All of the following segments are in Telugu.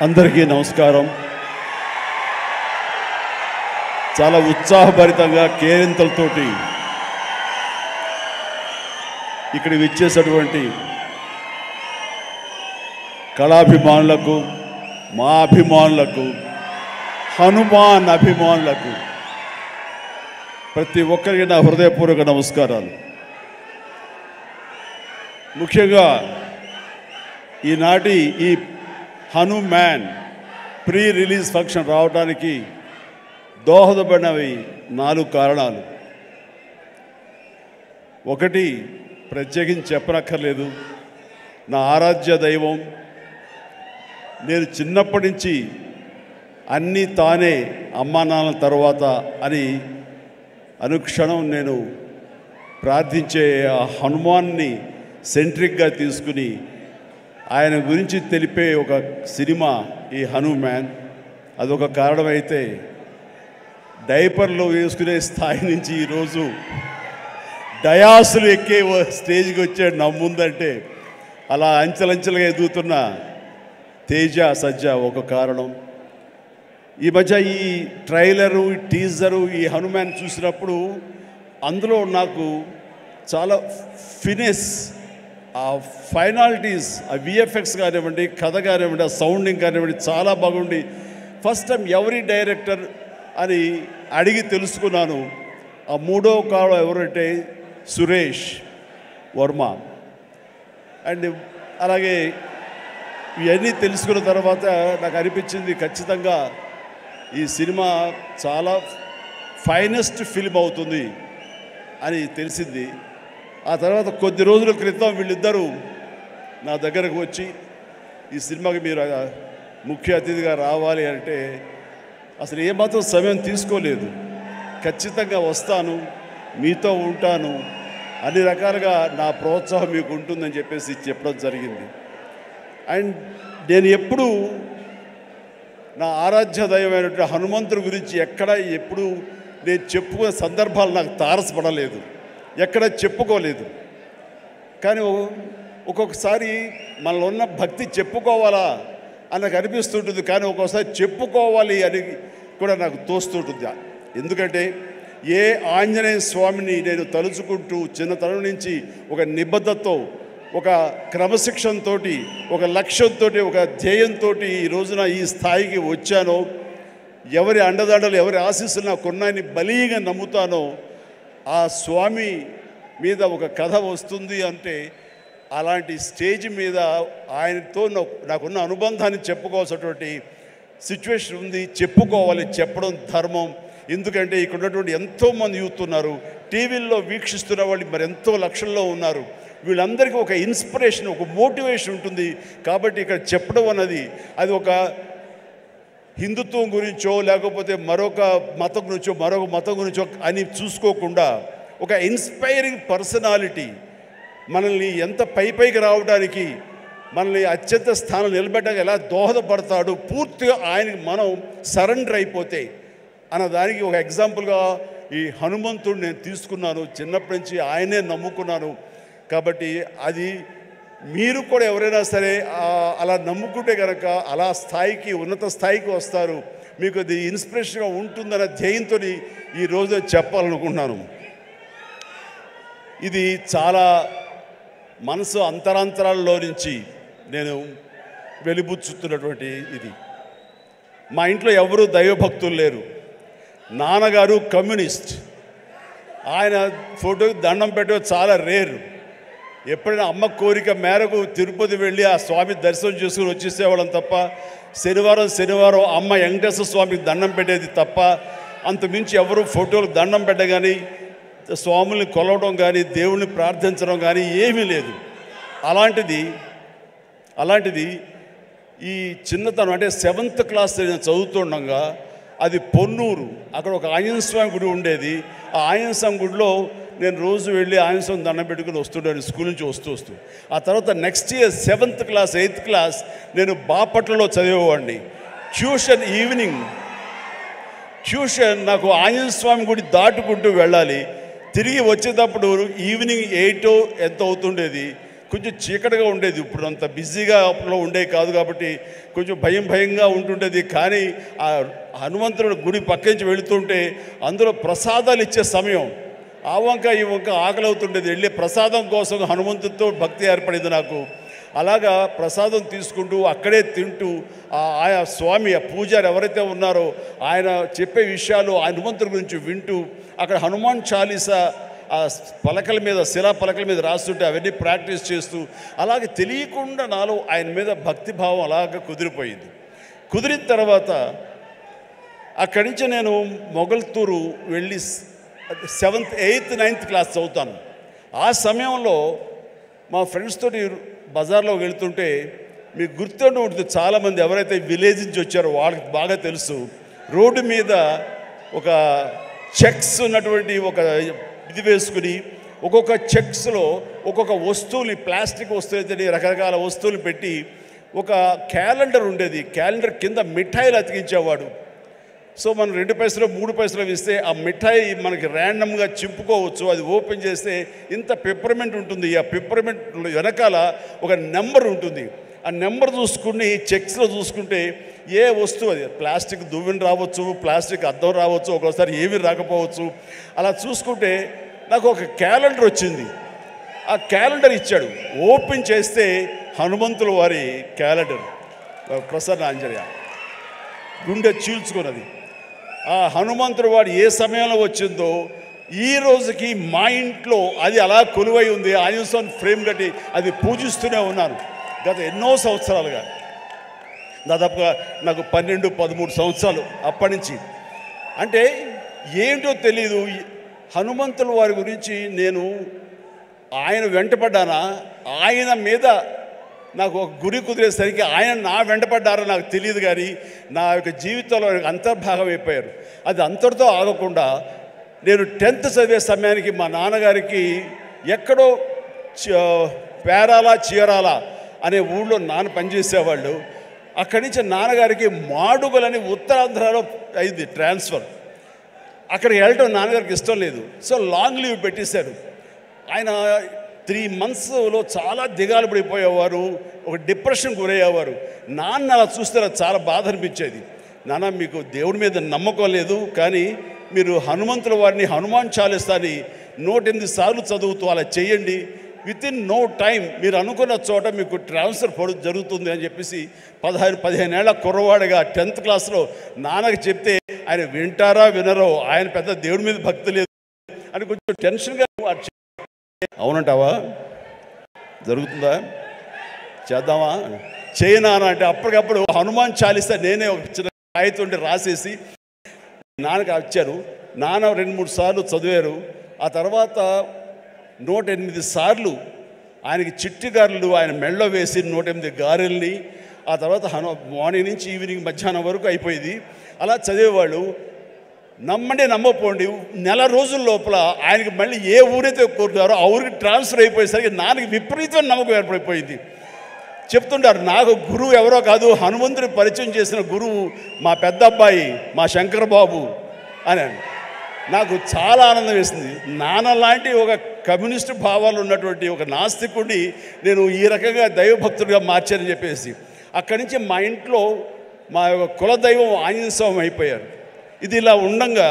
అందరికీ నమస్కారం. చాలా ఉత్సాహభరితంగా కేరింతలతోటి ఇక్కడ విచ్చేసినటువంటి కళాభిమానులకు, మా అభిమానులకు, హనుమాన్ అభిమానులకు ప్రతి ఒక్కరికి నా హృదయపూర్వక నమస్కారాలు. ముఖ్యంగా ఈనాటి ఈ హనుమాన్ ప్రీ రిలీజ్ ఫంక్షన్ రావడానికి దోహదపడినవి 4 కారణాలు. ఒకటి, ప్రత్యేకించి చెప్పనక్కర్లేదు, నా ఆరాధ్య దైవం. నేను చిన్నప్పటి నుంచి అన్నీ తానే, అమ్మా నాన్న తర్వాత అని అనుక్షణం నేను ప్రార్థించే ఆ హనుమాన్ని సెంట్రిక్గా తీసుకుని ఆయన గురించి తెలిపే ఒక సినిమా ఈ హనుమాన్. అదొక కారణమైతే, డైపర్లో వేసుకునే స్థాయి నుంచి ఈరోజు డయాసులు ఎక్కే స్టేజ్కి వచ్చాడు నా ముందంటే, అలా అంచెలంచెలుగా ఎదుగుతున్న తేజ సజ్జ ఒక కారణం. ఈ మధ్య ఈ ట్రైలరు, ఈ టీజరు, ఈ హనుమాన్ చూసినప్పుడు అందులో నాకు చాలా ఫినిష్, ఆ ఫైనాలిటీస్, ఆ విఎఫ్ఎక్స్ కానివ్వండి, కథ కానివ్వండి, ఆ సౌండింగ్ కానివ్వండి చాలా బాగుండి ఫస్ట్ టైం ఎవరి డైరెక్టర్ అని అడిగి తెలుసుకున్నాను. ఆ 3వ కారణం ఎవరంటే సురేష్ వర్మ. అండ్ అలాగే ఇవన్నీ తెలుసుకున్న తర్వాత నాకు అనిపించింది ఖచ్చితంగా ఈ సినిమా చాలా ఫైనెస్ట్ ఫిల్మ్ అవుతుంది అని తెలిసింది. ఆ తర్వాత కొద్ది రోజుల క్రితం వీళ్ళిద్దరూ నా దగ్గరకు వచ్చి ఈ సినిమాకి మీరు ముఖ్య అతిథిగా రావాలి అంటే అసలు ఏమాత్రం సమయం తీసుకోలేదు. ఖచ్చితంగా వస్తాను, మీతో ఉంటాను, అన్ని రకాలుగా నా ప్రోత్సాహం మీకు ఉంటుందని చెప్పేసి చెప్పడం జరిగింది. అండ్ నేను ఎప్పుడూ నా ఆరాధ్య దైవమైనటువంటి హనుమంతుడి గురించి ఎప్పుడు నేను చెప్పుకునే సందర్భాలు నాకు తారసపడలేదు, ఎక్కడ చెప్పుకోలేదు. కానీ ఒక్కొక్కసారి మనలో ఉన్న భక్తి చెప్పుకోవాలా అని నాకు అనిపిస్తుంటుంది, కానీ ఒక్కొక్కసారి చెప్పుకోవాలి అని కూడా నాకు తోస్తుంటుంది. ఎందుకంటే ఏ ఆంజనేయ స్వామిని నేను తలుచుకుంటూ చిన్నతనం నుంచి ఒక నిబద్ధతతో, ఒక క్రమశిక్షణతో, ఒక లక్ష్యంతో, ఒక ధ్యేయంతో ఈ రోజున ఈ స్థాయికి వచ్చానో, ఎవరి అండదండలు, ఎవరి ఆశీస్సులు నాకున్నాయని బలీగా నమ్ముతానో, ఆ స్వామి మీద ఒక కథ వస్తుంది అంటే అలాంటి స్టేజ్ మీద ఆయనతో నాకున్న అనుబంధాన్ని చెప్పుకోవాల్సినటువంటి సిచ్యువేషన్ ఉంది. చెప్పుకోవాలి, చెప్పడం ధర్మం. ఎందుకంటే ఇక్కడ ఉన్నటువంటి ఎంతోమంది యూత్ ఉన్నారు, టీవీల్లో వీక్షిస్తున్న వాళ్ళు మరి ఎంతో లక్షల్లో ఉన్నారు. వీళ్ళందరికీ ఒక ఇన్స్పిరేషన్, ఒక మోటివేషన్ ఉంటుంది. కాబట్టి ఇక్కడ చెప్పడం అన్నది అది ఒక హిందుత్వం గురించో లేకపోతే మరొక మతం గురించో అని చూసుకోకుండా ఒక ఇన్స్పైరింగ్ పర్సనాలిటీ మనల్ని ఎంత పైకి రావడానికి, మనల్ని అత్యంత స్థానం నిలబెట్టడానికి ఎలా దోహదపడతాడు, పూర్తిగా ఆయనకి మనం సరెండర్ అయిపోతే అన్నదానికి ఒక ఎగ్జాంపుల్గా ఈ హనుమంతుడు నేను తీసుకున్నాను. చిన్నప్పటి నుంచి ఆయనే నమ్ముకున్నాను. కాబట్టి అది మీరు కూడా ఎవరైనా సరే అలా నమ్ముకుంటే కనుక అలా స్థాయికి, ఉన్నత స్థాయికి వస్తారు. మీకు అది ఇన్స్పిరేషన్గా ఉంటుందన్న ధ్యేయంతో ఈరోజు చెప్పాలనుకుంటున్నాను. ఇది చాలా మనసు అంతరాంతరాల్లో నుంచి నేను వెలిబుచ్చుతున్నటువంటి ఇది. మా ఇంట్లో ఎవరు దైవభక్తులు లేరు. నాన్నగారు కమ్యూనిస్ట్, ఆయన ఫోటోకి దండం పెట్టడం చాలా రేరు. ఎప్పుడైనా అమ్మ కోరిక మేరకు తిరుపతి వెళ్ళి ఆ స్వామి దర్శనం చేసుకుని వచ్చేసేవాళ్ళం తప్ప, శనివారం అమ్మ వెంకటేశ్వర స్వామికి దండం పెట్టేది తప్ప, అంతమించి ఎవరు ఫోటోలకు దండం పెట్టగాని, స్వాముల్ని కొలవడం కానీ, దేవుణ్ణి ప్రార్థించడం కానీ ఏమీ లేదు. అలాంటిది ఈ చిన్నతనం అంటే 7th క్లాస్ నేను చదువుతుండగా, అది పొన్నూరు, అక్కడ ఒక ఆంజనేయ స్వామి గుడి ఉండేది. ఆ ఆంజనేయ స్వామి గుడిలో నేను రోజు వెళ్ళి ఆంజనేయ స్వామి దండం పెట్టుకుని వస్తుంటాను స్కూల్ నుంచి వస్తూ. ఆ తర్వాత next year 7th class 8th class నేను బాపట్లలో చదివేవాడిని. ట్యూషన్ నాకు ఆంజనేయ స్వామి గుడి దాటుకుంటూ వెళ్ళాలి. తిరిగి వచ్చేటప్పుడు ఈవినింగ్ 8 ఎంత అవుతుండేది. కొంచెం చీకటిగా ఉండేది. ఇప్పుడు అంత బిజీగా అప్పుడు ఉండేది కాదు కాబట్టి కొంచెం భయంగా ఉంటుండేది. కానీ ఆ హనుమంతుడి గుడి పక్క నుంచి వెళుతుంటే అందులో ప్రసాదాలు ఇచ్చే సమయం, ఆ వంక ఈ వంక ఆకలి అవుతుండేది. వెళ్ళే ప్రసాదం కోసం హనుమంతుడితో భక్తి ఏర్పడింది నాకు. అలాగా ప్రసాదం తీసుకుంటూ అక్కడే తింటూ ఆయా స్వామి, ఆ పూజారి ఎవరైతే ఉన్నారో ఆయన చెప్పే విషయాలు హనుమంతుడి గురించి వింటూ అక్కడ హనుమాన్ చాలీసా ఆ పలకల మీద, శిలా పలకల మీద రాస్తుంటే అవన్నీ ప్రాక్టీస్ చేస్తూ అలాగే తెలియకుండా నాలో ఆయన మీద భక్తిభావం అలాగ కుదిరిపోయింది. కుదిరిన తర్వాత అక్కడి నుంచి నేను మొగల్తూరు వెళ్ళి 7th, 8th, 9th క్లాస్ చదువుతాను. ఆ సమయంలో మా ఫ్రెండ్స్ తోటి బజార్లో వెళ్తుంటే మీకు గుర్తుండి ఉంటుంది, చాలామంది ఎవరైతే విలేజ్ నుంచి వచ్చారో వాళ్ళకి బాగా తెలుసు, రోడ్డు మీద ఒక చెక్స్ ఉన్నటువంటి ఒక ఇది వేసుకుని ఒక్కొక్క చెక్స్లో ఒక్కొక్క వస్తువుని, ప్లాస్టిక్ వస్తువులు, రకరకాల వస్తువులు పెట్టి ఒక క్యాలెండర్ ఉండేది. క్యాలెండర్ కింద మిఠాయిలు అతికించేవాడు. సో మనం 2 పైసలు 3 పైసలు ఇస్తే ఆ మిఠాయి మనకి ర్యాండమ్గా చింపుకోవచ్చు. అది ఓపెన్ చేస్తే ఇంత పెప్పర్మెంట్ ఉంటుంది. ఆ పెప్పర్మెంట్ వెనకాల ఒక నెంబర్ ఉంటుంది. ఆ నెంబర్ చూసుకుని చెక్స్లో చూసుకుంటే ఏ వస్తువు, అది ప్లాస్టిక్ దువ్వెన రావచ్చు, ప్లాస్టిక్ అద్దం రావచ్చు, ఒక్కోసారి ఏమీ రాకపోవచ్చు. అలా చూసుకుంటే నాకు ఒక క్యాలెండర్ వచ్చింది. ఆ క్యాలెండర్ ఇచ్చాడు. ఓపెన్ చేస్తే హనుమంతుల వారి క్యాలెండర్, ప్రసన్న ఆంజనేయ, గుండె చీల్చుకున్నది. ఆ హనుమంతుడు వాడు ఏ సమయంలో వచ్చిందో ఈ రోజుకి మా ఇంట్లో అది అలా కొలువై ఉంది. ఆంజనేయ స్వామి ఫ్రేమ్ కట్టి అది పూజిస్తూనే ఉన్నాను గత ఎన్నో సంవత్సరాలుగా. దాదాపుగా నాకు 12, 13 సంవత్సరాలు అప్పటి నుంచి. అంటే ఏంటో తెలీదు, హనుమంతుల వారి గురించి నేను ఆయన వెంటపడ్డానా, ఆయన మీద నాకు ఒక గురి కుదిరేసరికి ఆయన నా వెంటపడ్డారో నాకు తెలియదు. కానీ నా యొక్క జీవితంలో అంతర్భాగం అయిపోయారు. అది అంతటితో ఆగకుండా నేను 10th చదివే సమయానికి మా నాన్నగారికి ఎక్కడో పేరాల చీరాల అనే ఊళ్ళో నాన్న పనిచేసేవాళ్ళు. అక్కడి నుంచి నాన్నగారికి మాడుగులని ఉత్తరాంధ్రలో అయింది ట్రాన్స్ఫర్. అక్కడికి వెళ్ళటం నాన్నగారికి ఇష్టం లేదు. సో లాంగ్ లీవ్ పెట్టేశారు. ఆయన 3 monthsలో చాలా దిగాలు పడిపోయేవారు, ఒక డిప్రెషన్ గురయ్యేవారు. నాన్న అలా చూస్తే నాకు చాలా బాధ అనిపించేది. నాన్న, మీకు దేవుడి మీద నమ్మకం లేదు, కానీ మీరు హనుమంతుల వారిని, హనుమాన్ చాలీసాని 108 సార్లు చదువుతూ అలా చేయండి. వితిన్ నో టైం మీరు అనుకున్న చోట మీకు ట్రాన్స్ఫర్ జరుగుతుంది అని చెప్పేసి 15 ఏళ్ల కుర్రవాడిగా 10th క్లాస్లో నాన్నకి చెప్తే ఆయన వింటారా వినరో, ఆయన పెద్ద దేవుడి మీద భక్తి లేదు అని కొంచెం టెన్షన్గా. అవునంటావా? జరుగుతుందా? చేద్దామా? చేయనా అంటే అప్పటికప్పుడు హనుమాన్ చాలీసా నేనే ఒక చిన్న కాగితం రాసేసి నాన్నకి వచ్చాను. నాన్న 2-3 సార్లు చదివారు. ఆ తర్వాత 108 సార్లు ఆయనకి చిట్టి గారెలు ఆయన మెళ్ళో వేసి 108 గారెల్ని, ఆ తర్వాత మార్నింగ్ నుంచి ఈవినింగ్ మధ్యాహ్నం వరకు అయిపోయింది. అలా చదివేవాళ్ళు. నమ్మండి నమ్మపోండి, 1 నెల రోజుల లోపల ఆయనకి మళ్ళీ ఏ ఊరైతే కోరుతారో ఆ ఊరికి ట్రాన్స్ఫర్ అయిపోయేసరికి నాన్నకి విపరీతమైన నమ్మకం ఏర్పడిపోయింది. చెప్తుంటారు, నాకు గురువు ఎవరో కాదు, హనుమంతుడి పరిచయం చేసిన గురువు మా పెద్ద అబ్బాయి, మా శంకర్ బాబు అని. నాకు చాలా ఆనందం వేసింది. నాన్న లాంటి ఒక కమ్యూనిస్ట్ భావాలు ఉన్నటువంటి ఒక నాస్తికుడిని నేను ఈ రకంగా దైవభక్తుడిగా మార్చానని చెప్పేసి అక్కడి నుంచి మా ఇంట్లో మా యొక్క కులదైవం ఆంజనేయ స్వామి అయిపోయారు. ఇది ఇలా ఉండంగా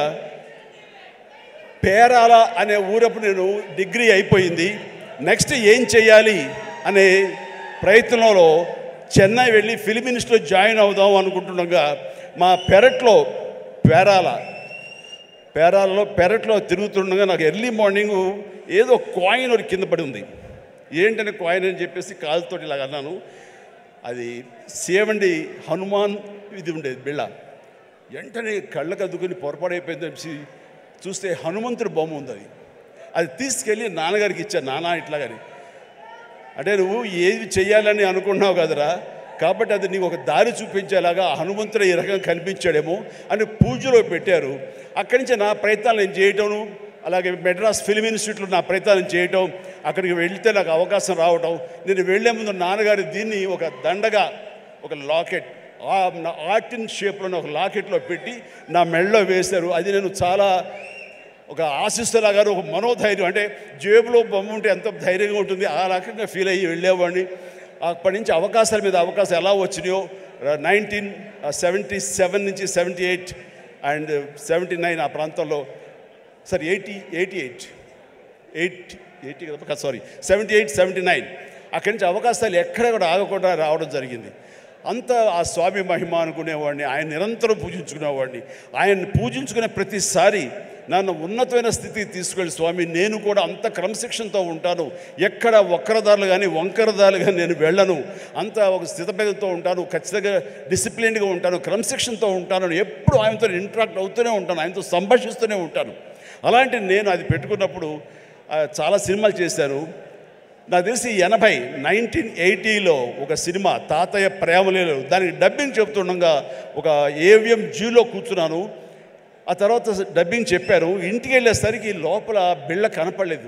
పేరాల అనే ఊరప్పుడు నేను డిగ్రీ అయిపోయింది. నెక్స్ట్ ఏం చేయాలి అనే ప్రయత్నంలో చెన్నై వెళ్ళి ఫిల్మ్ ఇన్స్టిట్యూట్లో జాయిన్ అవుదాం అనుకుంటుండగా మా పెరట్లో పెరట్లో తిరుగుతుండగా నాకు ఎర్లీ మార్నింగ్ ఏదో కాయిన్ ఒకటి కింద పడి ఉంది. ఏంటనే కాయిన్ అని చెప్పేసి కాలుతోటి ఇలాగ అన్నాను. అది సేవండి హనుమాన్ ఇది ఉండేది బిళ్ళ. వెంటనే కళ్ళకు అద్దుకుని పొరపాడైపోయింది చెప్పి చూస్తే హనుమంతుడి బొమ్మ ఉంది. అది తీసుకెళ్ళి నాన్నగారికి ఇచ్చాను. నాన్న ఇట్లాగని, అంటే నువ్వు ఏది చెయ్యాలని అనుకున్నావు కదరా, కాబట్టి అది నీకు ఒక దారి చూపించేలాగా హనుమంతుడు ఈ రకంగా కనిపించాడేమో అని పూజలో పెట్టారు. అక్కడి నుంచి నా ప్రయత్నాలు నేను చేయటం, అలాగే మెడ్రాస్ ఫిల్మ్ ఇన్స్టిట్యూట్లో నా ప్రయత్నాలు చేయటం, అక్కడికి వెళ్తే నాకు అవకాశం రావటం. నేను వెళ్లే ముందు నాన్నగారు దీన్ని ఒక దండగా, ఒక లాకెట్, ఆర్టిన్ షేప్లో ఒక లాకెట్లో పెట్టి నా మెడలో వేశారు. అది నేను చాలా ఒక ఆశిస్తులా గారు ఒక మనోధైర్యం, అంటే జేబులో బొమ్మ ఉంటే ఎంత ధైర్యంగా ఉంటుంది ఆ రకంగా ఫీల్ అయ్యి వెళ్ళేవాడిని. అప్పటి నుంచి అవకాశాల మీద అవకాశం ఎలా వచ్చినాయో 1977 నుంచి 78 అండ్ 79 ఆ ప్రాంతంలో, సారీ 80 కదా, సారీ 78, 79 అక్కడి నుంచి అవకాశాలు ఎక్కడ కూడా ఆగకుండా రావడం జరిగింది. అంత ఆ స్వామి మహిమ అనుకునేవాడిని, ఆయన నిరంతరం పూజించుకునేవాడిని. ఆయన్ని పూజించుకునే ప్రతిసారి నన్ను ఉన్నతమైన స్థితికి తీసుకెళ్ళి స్వామి నేను కూడా అంత క్రమశిక్షణతో ఉంటాను, ఎక్కడ వక్రదారులు కానీ వంకరదారులు కానీ నేను వెళ్ళను, అంత ఒక స్థితపేదతో ఉంటాను, ఖచ్చితంగా డిసిప్లిన్డ్గా ఉంటాను, క్రమశిక్షణతో ఉంటాను, ఎప్పుడు ఆయనతో ఇంటరాక్ట్ అవుతూనే ఉంటాను, ఆయనతో సంభాషిస్తూనే ఉంటాను. అలాంటి నేను అది పెట్టుకున్నప్పుడు చాలా సినిమాలు చేశాను. నాకు తెలిసి 1980లో ఒక సినిమా తాతయ్య ప్రేమలేలు, దానికి డబ్బింగ్ చెప్తుండగా ఒక ఏవిఎం జీలో కూర్చున్నాను. ఆ తర్వాత డబ్బింగ్ చెప్పారు. ఇంటికి వెళ్ళేసరికి లోపల బిళ్ళ కనపడలేదు,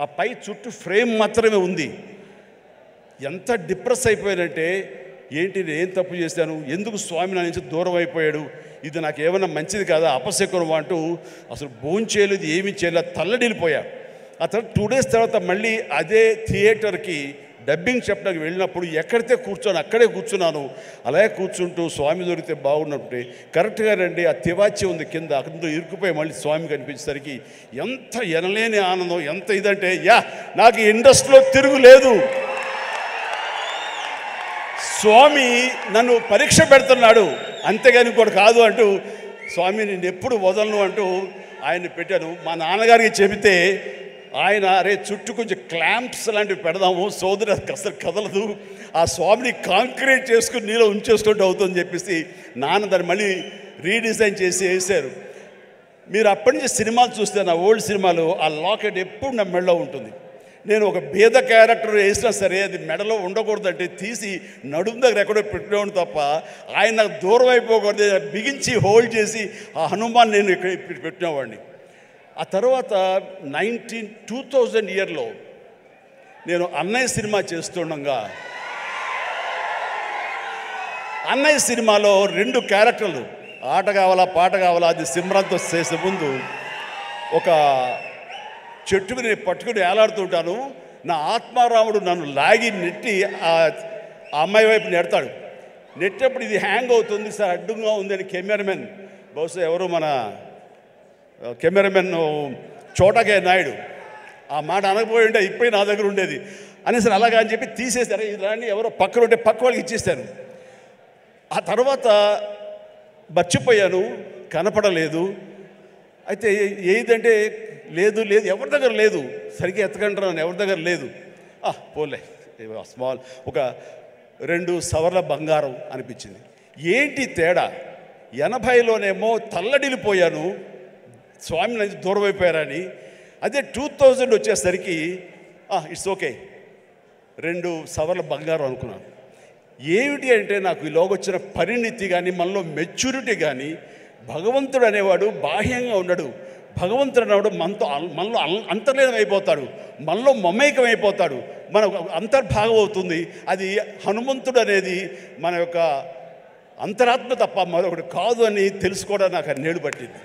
ఆ పై చుట్టూ ఫ్రేమ్ మాత్రమే ఉంది. ఎంత డిప్రెస్ అయిపోయానంటే, ఏంటి నేను ఏం తప్పు చేశాను, ఎందుకు స్వామి నా నుంచి దూరం అయిపోయాడు, ఇది నాకు ఏమైనా మంచిది కాదా, అపశకునం అంటూ అసలు భోంచేయలేదు, ఏమీ చేయలేదు, తల్లడిల్లిపోయా. ఆ తర్వాత 2 days తర్వాత మళ్ళీ అదే థియేటర్కి డబ్బింగ్ చెప్పడానికి వెళ్ళినప్పుడు ఎక్కడితే కూర్చొని అక్కడే కూర్చున్నాను. అలాగే కూర్చుంటూ స్వామి దొరికితే బాగున్నట్టే కరెక్ట్గా రండి, ఆ తివాచి ఉంది కింద, అక్కడ ఇరుక్కుపోయి మళ్ళీ స్వామి కనిపించేసరికి ఎంత ఎనలేని ఆనందం, ఎంత ఇదంటే నాకు ఇండస్ట్రీలో తిరుగులేదు, స్వామి నన్ను పరీక్ష పెడుతున్నాడు, అంతేగాని ఇంకోటి కాదు అంటూ స్వామి నేను ఎప్పుడు వదలను అంటూ ఆయన్ని పెట్టాను. మా నాన్నగారికి చెబితే ఆయన అరే చుట్టూ కొంచెం క్లాంప్స్ లాంటివి పెడదాము, సోదరు అసలు కదలదు, ఆ స్వామిని కాంక్రీట్ చేసుకుని నీలో ఉంచేసుకుంటూ అవుతుందని చెప్పేసి నాన్న దాన్ని మళ్ళీ రీడిజైన్ చేసి వేశారు. మీరు అప్పటి నుంచి సినిమాలు చూస్తే నా ఓల్డ్ సినిమాలు ఆ లాకెట్ ఎప్పుడు నా మెడలో ఉంటుంది. నేను ఒక భేద క్యారెక్టర్ వేసినా సరే అది మెడలో ఉండకూడదంటే తీసి నడుము దగ్గర ఎక్కడో పెట్టినవాడు తప్ప ఆయన నాకు దూరం అయిపోకూడదు, బిగించి హోల్డ్ చేసి ఆ హనుమాన్ నేను ఇక్కడ పెట్టినవాడిని. ఆ తర్వాత 2000 ఇయర్లో నేను అన్నయ్య సినిమా చేస్తుండగా, అన్నయ్య సినిమాలో 2 క్యారెక్టర్లు, ఆట కావాలా పాట కావాలా, అది సిమ్రంతో చేసే ముందు ఒక చెట్టు మీద పట్టుకుని వేలాడుతుంటాను. నా ఆత్మారాముడు నన్ను లాగి నెట్టి ఆ అమ్మాయి వైపు నెడతాడు. నెట్టేప్పుడు ఇది హ్యాంగ్ అవుతుంది సార్, అడ్డుగా ఉందని కెమెరామెన్, బహుశా ఎవరు మన కెమెరామెన్ చోటకే నాయుడు ఆ మాట అనకపోయి ఉంటే ఇప్పుడే నా దగ్గర ఉండేది అనేసరి అలాగా అని చెప్పి తీసేశారు. ఇలాంటి ఎవరో పక్కన ఉంటే పక్క వాళ్ళకి ఇచ్చేసాను. ఆ తర్వాత మర్చిపోయాను, కనపడలేదు. అయితే ఏదంటే లేదు లేదు ఎవరి దగ్గర లేదు, సరిగ్గా ఎత్తకంటున్నాను, ఎవరి దగ్గర లేదు. పోలే స్మాల్ ఒక 2 సవర్ల బంగారం అనిపించింది. ఏంటి తేడా, 80లోనేమో తల్లడిల్లిపోయాను, స్వామి నుంచి దూరం అయిపోయారని. అదే 2000 వచ్చేసరికి ఇట్స్ ఓకే, 2 సవర్ల బంగారం అనుకున్నాను. ఏమిటి అంటే నాకు ఈలోగొచ్చిన పరిణితి కానీ మనలో మెచ్యూరిటీ కానీ, భగవంతుడు అనేవాడు బాహ్యంగా ఉండడు, భగవంతుడు అనేవాడు మనలో అంతర్లీనం అయిపోతాడు, మనలో మమేకం అయిపోతాడు, మన అంతర్భాగం అవుతుంది. అది హనుమంతుడు అనేది మన యొక్క అంతరాత్మ తప్ప మరొకటి కాదు అని తెలుసుకోవడం నాకు అన్నేళ్ళు పట్టింది.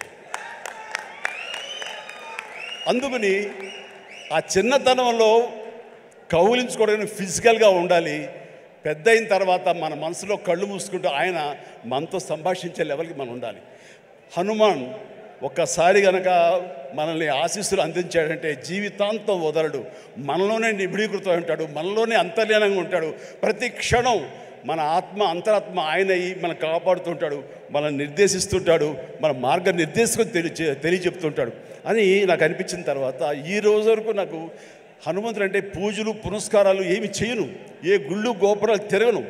అందుకని ఆ చిన్నతనంలో కౌలించుకోవడానికి ఫిజికల్గా ఉండాలి, పెద్ద అయిన తర్వాత మన మనసులో కళ్ళు మూసుకుంటూ ఆయన మనతో సంభాషించే లెవెల్కి మనం ఉండాలి. హనుమాన్ ఒక్కసారి కనుక మనల్ని ఆశీస్సులు అందించాడంటే జీవితాంతం వదలడు, మనలోనే నిబిడీకృతం ఉంటాడు, మనలోనే అంతర్లీనంగా ఉంటాడు. ప్రతి క్షణం మన ఆత్మ అంతరాత్మ ఆయన మనం కాపాడుతుంటాడు, మనల్ని నిర్దేశిస్తుంటాడు, మన మార్గ నిర్దేశకం తెలియచెప్తుంటాడు అని నాకు అనిపించిన తర్వాత ఈ రోజు వరకు నాకు హనుమంతుడు అంటే పూజలు పునస్కారాలు ఏమి చేయను, ఏ గుళ్ళు గోపురాలు తిరగను.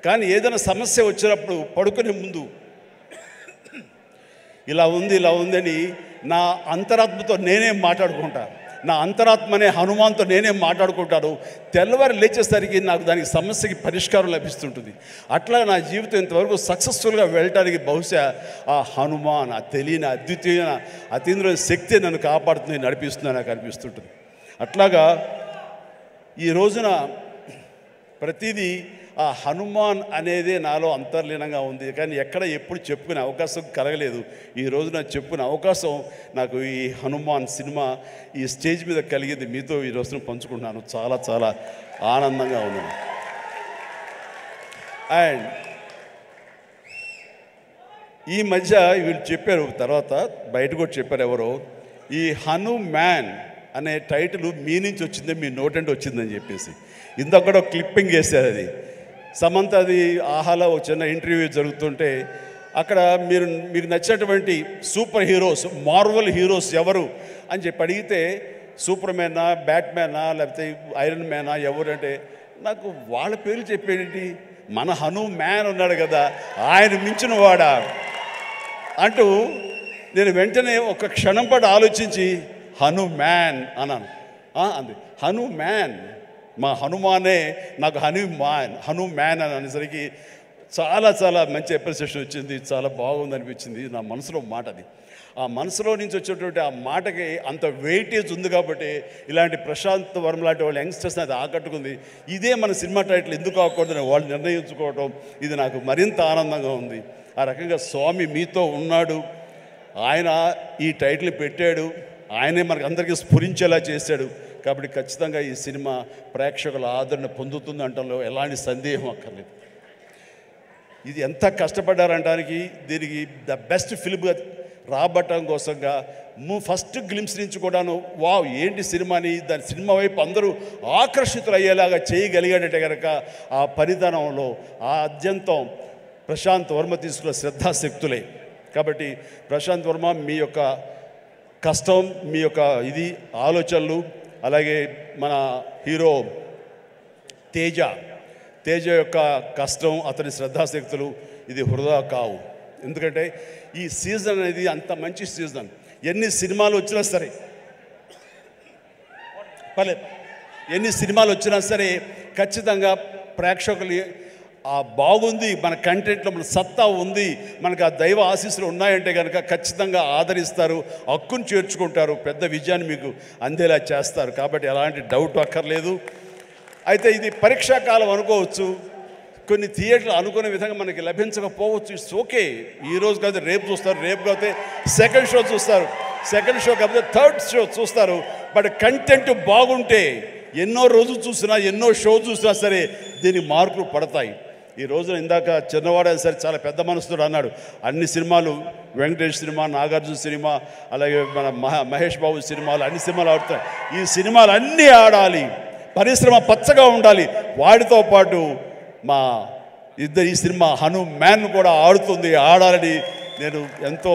కానీ ఏదైనా సమస్య వచ్చినప్పుడు పడుకునే ముందు ఇలా ఉంది అని నా అంతరాత్మతో నేనే మాట్లాడుకుంటా, నా అంతరాత్మనే హనుమాన్తో నేనే మాట్లాడుకుంటాను. తెల్లవారు లేచేసరికి నాకు దానికి సమస్యకి పరిష్కారం లభిస్తుంటుంది. అట్లా నా జీవితం ఇంతవరకు సక్సెస్ఫుల్గా వెళ్ళటానికి బహుశా ఆ హనుమాన్, ఆ తెలియని అద్వితీయ అతీంద్రుని శక్తి నన్ను కాపాడుతుంది, నడిపిస్తుంది నాకు అనిపిస్తుంటుంది. అట్లాగా ఈ రోజున ప్రతిదీ ఆ హనుమాన్ అనేది నాలో అంతర్లీనంగా ఉంది. కానీ ఎక్కడ ఎప్పుడు చెప్పుకునే అవకాశం కలగలేదు. ఈ రోజు నాకు చెప్పుకునే అవకాశం నాకు ఈ హనుమాన్ సినిమా ఈ స్టేజ్ మీద కలిగింది. మీతో ఈ రోజున పంచుకుంటున్నాను. చాలా చాలా ఆనందంగా ఉన్నాను. అండ్ ఈ మధ్య వీళ్ళు చెప్పారు, తర్వాత బయట కూడా చెప్పారు ఎవరో, ఈ హనుమాన్ అనే టైటిల్ మీ నుంచి వచ్చింది, మీ నోటంటే వచ్చిందని చెప్పేసి ఇందొక్కడ క్లిప్పింగ్ వేశారు. అది సమంత అది ఆహాలో ఒక చిన్న ఇంటర్వ్యూ జరుగుతుంటే అక్కడ మీకు నచ్చినటువంటి సూపర్ హీరోస్, మార్వల్ హీరోస్ ఎవరు అని చెప్పి అడిగితే సూపర్ మ్యానా, బ్యాట్మ్యానా, లేకపోతే ఐరన్ మ్యానా ఎవరంటే నాకు వాళ్ళ పేర్లు చెప్పేంటి, మన హనుమాన్ ఉన్నాడు కదా ఆయన మించిన వాడా అంటూ నేను వెంటనే ఒక క్షణం పాటు ఆలోచించి హనుమాన్ అన్నాను. అంది హనుమాన్, మా హనుమానే నాకు హనుమాన్ అని అనేసరికి చాలా చాలా మంచి అప్రిసియేషన్ వచ్చింది. చాలా బాగుంది అనిపించింది. నా మనసులో మాట అది. ఆ మనసులో నుంచి వచ్చేటువంటి ఆ మాటకి అంత వెయిటేజ్ ఉంది కాబట్టి ఇలాంటి ప్రశాంత్ వర్మ లాంటి వాళ్ళ యంగ్స్టర్స్ని అది ఆకట్టుకుంది. ఇదే మన సినిమా టైటిల్ ఎందుకు అవ్వకూడదని వాళ్ళు నిర్ణయించుకోవటం ఇది నాకు మరింత ఆనందంగా ఉంది. ఆ రకంగా స్వామి మీతో ఉన్నాడు, ఆయన ఈ టైటిల్ పెట్టాడు, ఆయనే మనకు అందరికీ స్ఫురించేలా చేశాడు. కాబట్టి ఖచ్చితంగా ఈ సినిమా ప్రేక్షకుల ఆదరణ పొందుతుంది అంటంలో ఎలాంటి సందేహం అక్కర్లేదు. ఇది ఎంత కష్టపడ్డారంటానికి దీనికి ద బెస్ట్ ఫిల్మ్గా రాబట్టడం కోసంగా ఫస్ట్ గ్లిమ్స్ నుంచి కూడాను వావ్ ఏంటి సినిమాని, దాని సినిమా వైపు అందరూ ఆకర్షితులు అయ్యేలాగా చేయగలిగాడంటే కనుక ఆ పరిధానంలో ఆ అత్యంతం ప్రశాంత్ వర్మ తీసుకున్న శ్రద్ధాశక్తులే. కాబట్టి ప్రశాంత్ వర్మ మీ యొక్క కష్టం, మీ యొక్క ఇది ఆలోచనలు, అలాగే మన హీరో తేజ యొక్క కష్టం, అతని శ్రద్ధాశక్తులు ఇది వృధా కావు. ఎందుకంటే ఈ సీజన్ అనేది అంత మంచి సీజన్. ఎన్ని సినిమాలు వచ్చినా సరే ఖచ్చితంగా ప్రేక్షకులు బాగుంది, మన కంటెంట్లో మన సత్తా ఉంది, మనకు ఆ దైవ ఆశీస్సులు ఉన్నాయంటే కనుక ఖచ్చితంగా ఆదరిస్తారు, హక్కును చేర్చుకుంటారు, పెద్ద విజయాన్ని మీకు అందేలా చేస్తారు. కాబట్టి ఎలాంటి డౌట్ అక్కర్లేదు. అయితే ఇది పరీక్షాకాలం అనుకోవచ్చు, కొన్ని థియేటర్లు అనుకునే విధంగా మనకి లభించకపోవచ్చు. It's okay. ఈరోజు కాదు రేపు చూస్తారు, రేపు కాకపోతే సెకండ్ షో చూస్తారు, సెకండ్ షో కాకపోతే థర్డ్ షో చూస్తారు. బట్ కంటెంట్ బాగుంటే ఎన్నో రోజులు చూసినా, ఎన్నో షో చూసినా సరే దీనికి మార్కులు పడతాయి. ఈ రోజున ఇందాక చిన్నవాడైనా సరే చాలా పెద్ద మనసుతో అన్నాడు, అన్ని సినిమాలు వెంకటేష్ సినిమా, నాగార్జున సినిమా, అలాగే మన మహేష్ బాబు సినిమాలు, అన్ని సినిమాలు ఆడుతాయి. ఈ సినిమాలు అన్నీ ఆడాలి, పరిశ్రమ పచ్చగా ఉండాలి. వాటితో పాటు మా ఈ సినిమా హనుమాన్ కూడా ఆడాలని నేను ఎంతో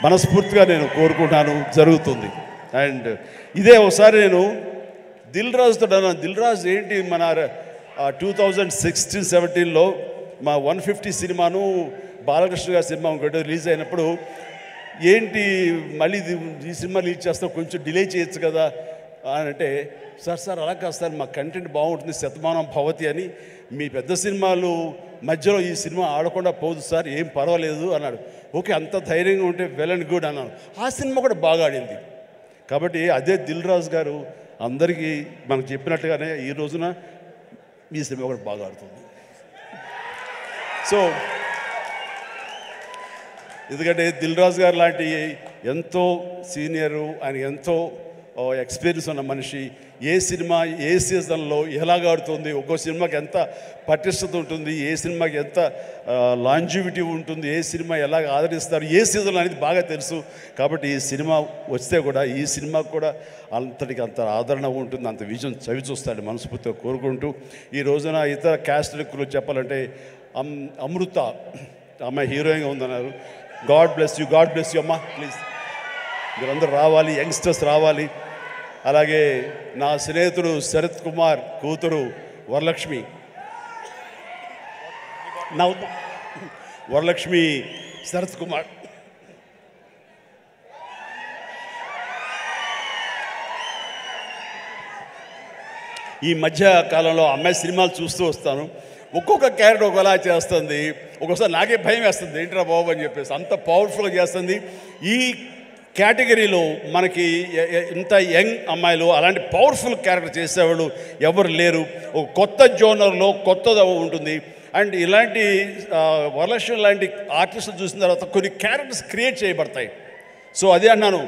మనస్ఫూర్తిగా నేను కోరుకుంటాను, జరుగుతుంది. అండ్ ఇదే ఒకసారి నేను దిల్ రాజుతో అన్నాను, దిల్ రాజు ఏంటి మన 2016-17లో మా 150 సినిమాను బాలకృష్ణ గారి సినిమా ఇంకోటి రిలీజ్ అయినప్పుడు ఏంటి మళ్ళీ ఈ సినిమా రిలీజ్ చేస్తాం, కొంచెం డిలే చేయొచ్చు కదా అని అంటే, సార్ అలా కాదు సార్, మా కంటెంట్ బాగుంటుంది, శతమానం భవతి అని, మీ పెద్ద సినిమాలు మధ్యలో ఈ సినిమా ఆడకుండా పోదు సార్, ఏం పర్వాలేదు అన్నాడు. ఓకే, అంత ధైర్యంగా ఉంటే వెల్ అండ్ గుడ్ అన్నాను. ఆ సినిమా కూడా బాగా ఆడింది. కాబట్టి అదే దిల్ రాజు గారు అందరికీ మనకు చెప్పినట్టుగానే ఈ రోజున ఈ సినిమా కూడా బాగా ఆడుతుంది. సో ఎందుకంటే దిల్ రాజు గారు లాంటి ఎంతో సీనియరు, ఆయన ఎంతో ఎక్స్పీరియన్స్ ఉన్న మనిషి, ఏ సినిమా ఏ సీజన్లో ఎలాగ ఆడుతుంది, ఒక్కో సినిమాకి ఎంత పటిష్టత ఉంటుంది, ఏ సినిమాకి ఎంత లాంజివిటీ ఉంటుంది, ఏ సినిమా ఎలాగ ఆదరిస్తారు, ఏ సీజన్ అనేది బాగా తెలుసు. కాబట్టి ఈ సినిమా వస్తే కూడా ఈ సినిమాకు కూడా అంతటికి అంత ఆదరణ ఉంటుంది, అంత విజయం చవి చూస్తాడు మనస్ఫూర్తిగా కోరుకుంటూ, ఈ రోజున ఇతర క్యాస్ట్లకు చెప్పాలంటే అమృత అమ్మాయి హీరోయిన్గా ఉందన్నారు. గాడ్ బ్లెస్ యూ అమ్మా, ప్లీజ్ మీరందరూ రావాలి, యంగ్స్టర్స్ రావాలి. అలాగే నా స్నేహితుడు శరత్ కుమార్ కూతురు వరలక్ష్మి, శరత్ కుమార్ ఈ మధ్య కాలంలో అమ్మాయి సినిమాలు చూస్తూ వస్తాను. ఒక్కొక్క క్యారెక్టర్ ఒకలా చేస్తుంది, ఒక్కొక్కసారి నాకే భయం వేస్తుంది, ఏంట్రా బాబు అని చెప్పేసి, అంత పవర్ఫుల్గా చేస్తుంది. ఈ కేటగిరీలో మనకి ఇంత యంగ్ అమ్మాయిలు అలాంటి పవర్ఫుల్ క్యారెక్టర్ చేసేవాళ్ళు ఎవరు లేరు. ఒక కొత్త జోనర్లో కొత్తది ఉంటుంది. అండ్ ఇలాంటి వరలక్ష్మి లాంటి ఆర్టిస్టులు చూసిన తర్వాత కొన్ని క్యారెక్టర్స్ క్రియేట్ చేయబడతాయి. సో అదే అన్నాను,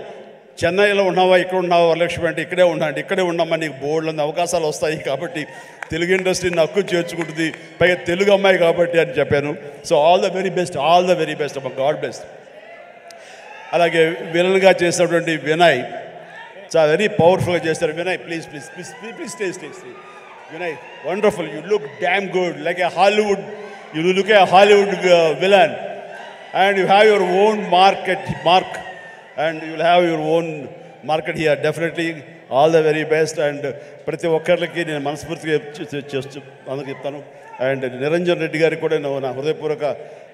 చెన్నైలో ఉన్నావా, ఇక్కడ ఉన్నావా వరలక్ష్మి అంటే ఇక్కడే ఉన్నాండి, ఇక్కడే ఉన్నామా, నీకు బోర్డులో అవకాశాలు వస్తాయి కాబట్టి తెలుగు ఇండస్ట్రీని హక్కు చేర్చుకుంటుంది, పైగా తెలుగు అమ్మాయి కాబట్టి అని చెప్పాను. So all the very best అమ్మ, గాడ్ బ్లెస్. అలాగే విలన్గా చేసినటువంటి వినయ్ చాలా వెరీ పవర్ఫుల్గా చేస్తారు. Vinay please please please please please please Vinay, wonderful, you look damn good like A Hollywood, you look A Hollywood villain and you have your own mark and you will have your own market here. Definitely all the very best. And ప్రతి ఒక్కరికి నేను మనస్ఫూర్తిగా అందుకు చెప్తాను. అండ్ నిరంజన్ రెడ్డి గారికి కూడా నా హృదయపూర్వక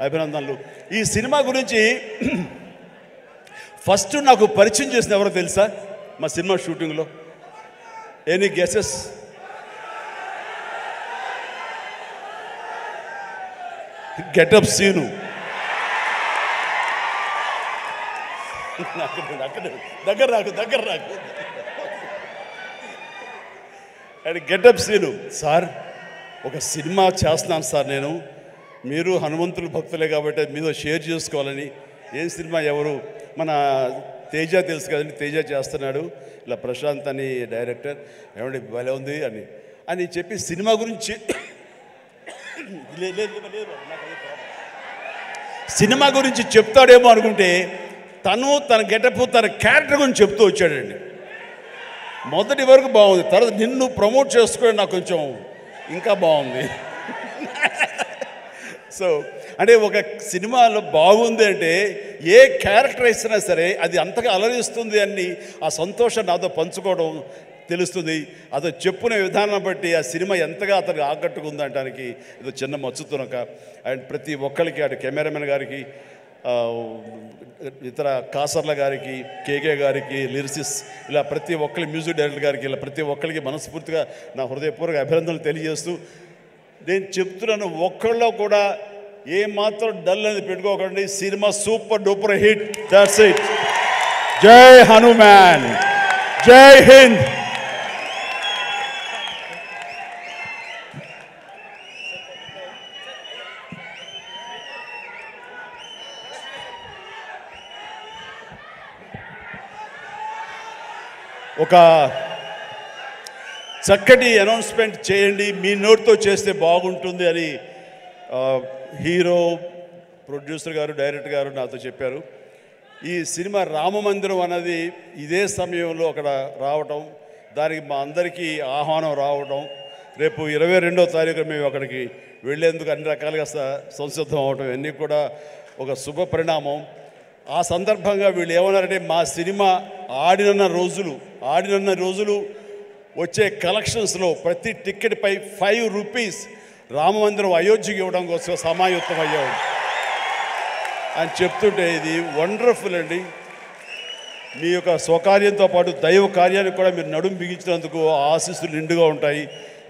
అభినందనలు. ఈ సినిమా గురించి ఫస్ట్ నాకు పరిచయం చేసిన ఎవరో తెలుసా మా సినిమా షూటింగ్లో? Any guesses? గెటప్ సీను. దగ్గర రాకు అండ్ గెటప్ సీను. సార్ ఒక సినిమా చేస్తున్నాను సార్ నేను, మీరు హనుమంతులు భక్తులే కాబట్టి మీతో షేర్ చేసుకోవాలని. ఏం సినిమా? ఎవరు? మన తేజ తెలుసు కదండి, తేజ చేస్తున్నాడు, ఇలా ప్రశాంత్ అని డైరెక్టర్, ఏమంటే భలే ఉంది అని చెప్పి సినిమా గురించి సినిమా గురించి చెప్తాడేమో అనుకుంటే తన గెటప్ తన క్యారెక్టర్ గురించి చెప్తూ వచ్చాడండి. మొదటి వరకు బాగుంది, తర్వాత నిన్ను ప్రమోట్ చేసుకోవడం నాకు కొంచెం ఇంకా బాగుంది. సో అంటే ఒక సినిమాలో బాగుంది అంటే ఏ క్యారెక్టర్ ఇచ్చినా సరే అది అంతగా అలరిస్తుంది అని ఆ సంతోషం నాతో పంచుకోవడం తెలుస్తుంది. అదో చెప్పుకునే విధానం బట్టి ఆ సినిమా ఎంతగా అతనికి ఆకట్టుకుంది అనడానికి ఏదో చిన్న మచ్చుతునక. అండ్ ప్రతి ఒక్కరికి, అటు కెమెరామెన్ గారికి, ఇతర కాసర్ల గారికి, కేకే గారికి, లిరిసిస్, ఇలా ప్రతి ఒక్కరి మ్యూజిక్ డైరెక్టర్ గారికి, ఇలా ప్రతి ఒక్కరికి మనస్ఫూర్తిగా నా హృదయపూర్వక అభినందనలు తెలియజేస్తూ నేను చెప్తున్నాను, ఒక్కళ్ళలో కూడా ఏమాత్రం డల్ అనేది పెట్టుకోకండి. Cinema super duper hit. That's it. జై హనుమాన్, జై హింద్. ఒక చక్కటి అనౌన్స్మెంట్ చేయండి, మీ నోట్తో చేస్తే బాగుంటుంది అని హీరో, ప్రొడ్యూసర్ గారు, డైరెక్టర్ గారు నాతో చెప్పారు. ఈ సినిమా రామమందిరం అన్నది ఇదే సమయంలో అక్కడ రావటం, దానికి మా అందరికీ ఆహ్వానం రావడం, రేపు 22వ తారీఖు మేము అక్కడికి వెళ్ళేందుకు అన్ని రకాలుగా సంసిద్ధం అవటం, ఇవన్నీ కూడా ఒక శుభ పరిణామం. ఆ సందర్భంగా వీళ్ళు ఏమన్నారంటే, మా సినిమా ఆడినన్న రోజులు వచ్చే కలెక్షన్స్లో ప్రతి టికెట్పై 5 రూపీస్ రామమందిరం అయోధ్యకి ఇవ్వడం కోసం సమాయుత్తం అయ్యాడు అని చెప్తుంటే ఇది వండర్ఫుల్ అండి. మీ యొక్క స్వకార్యంతో పాటు దైవ కార్యానికి కూడా మీరు నడుము బిగించినందుకు ఆశీస్సులు నిండుగా ఉంటాయి.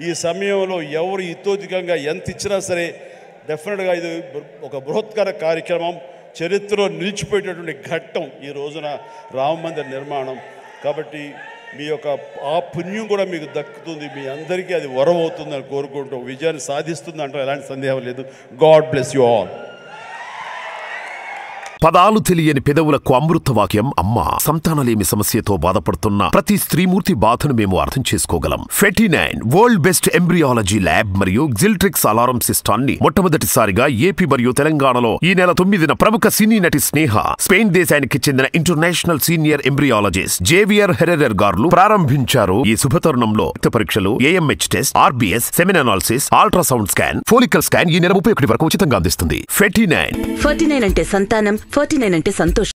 ఈ సమయంలో ఎవరు ఇతోధికంగా ఎంత ఇచ్చినా సరే డెఫినెట్గా ఇది ఒక బృహత్కర కార్యక్రమం, చరిత్రలో నిలిచిపోయేటటువంటి ఘట్టం ఈ రోజున రామమందిర నిర్మాణం. కాబట్టి మీ యొక్క ఆ పుణ్యం కూడా మీకు దక్కుతుంది, మీ అందరికీ అది వరం అవుతుందని కోరుకుంటూ విజయాన్ని సాధిస్తుంది అంటే ఎలాంటి సందేహం లేదు. God bless you all. పదాలు తెలియని పెదవులకు అమృత వాక్యం అమ్మ. సంతానలేమి సమస్యతో బాధపడుతున్న ప్రతి స్త్రీమూర్తి బాధను మేము అర్థం చేసుకోగలం. Fertinine world best embryology lab మరియు జిల్ట్రిక్స్ అలారం సిస్టాన్ని మొట్టమొదటిసారిగా ఏపీ మరియు తెలంగాణలో ఈ నెల 9న ప్రముఖ సినీ నటి స్నేహ, స్పెయిన్ దేశానికి చెందిన international senior embryologist Javier Herrera గారు ప్రారంభించారు. ఈ శుభతరుణంలో రక్త పరీక్షలు, AMH test, RBS, semen analysis, ultrasound scan, follicle scan ఈ నెల 31 వరకు ఉచితంగా అందిస్తుంది. ఫెర్టినైన్ అంటే సంతానం, 49 అంటే సంతోషం.